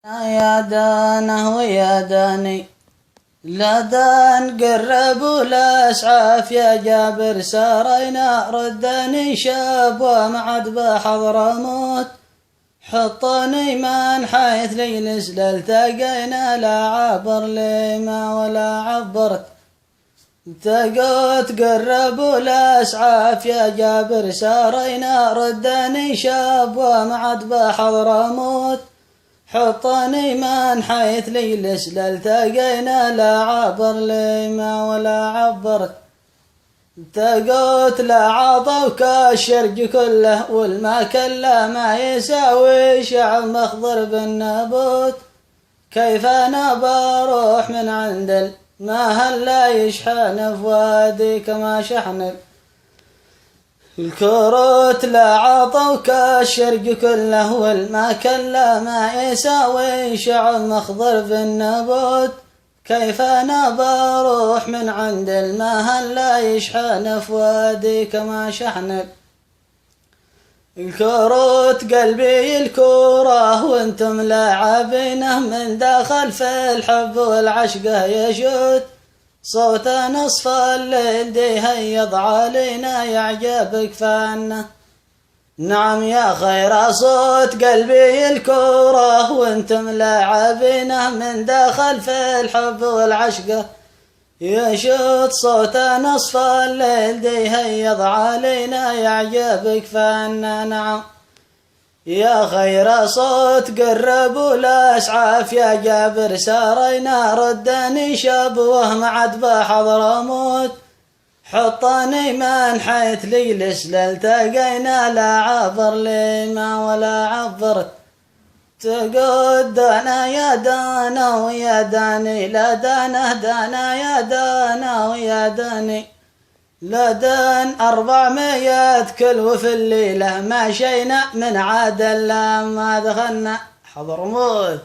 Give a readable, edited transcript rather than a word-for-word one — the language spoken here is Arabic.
يا دانه ويا داني لا دان قرب ولا اسعاف يا جابر سارينا ردني شاب ومعد بحضرموت حطني من حيث ليلس التقينا لا عبر لي ما ولا عبرت تقوت قرب ولا اسعاف يا جابر سارينا ردني شاب ومعد بحضرموت حطني من حيث ليلس التقينا لا عبر لي ما ولا عبرت تقوت لا عطوك الشرق كله والما كله ما يساوي شعب مخضر بالنبوت كيف انا بروح من عند ما هلا يشحن فؤادي كما شحن الكروت لا عطوك الشرق كله والما كله ما يساوي شعب مخضر بالنبوت كيف انا بروح من عند الماء هلا يشحن فؤادي كما شحن الكروت قلبي الكوره وانتم لاعبينه من داخل في الحب والعشقه يشوت صوت نصف الليل دي هيض علينا يعجبك فانه نعم يا خير صوت قلبي الكوره وانتم لاعبينه من داخل في الحب والعشقه يشوت صوت نصف الليل دي هيض علينا يعجبك فانه نعم يا خير صوت قرب ولا اسعاف يا جابر سارينا ردني شاب ومعد بحضرموت حطني من حيث ليلس التقينا لا عبر لي ما ولا عبرت تقول دانا يا دانا ويا داني لا دانا دانا يا دانا ويا داني لا دان 400 كلو في الليلة مشينا من عاد لما دخلنا حضرموت.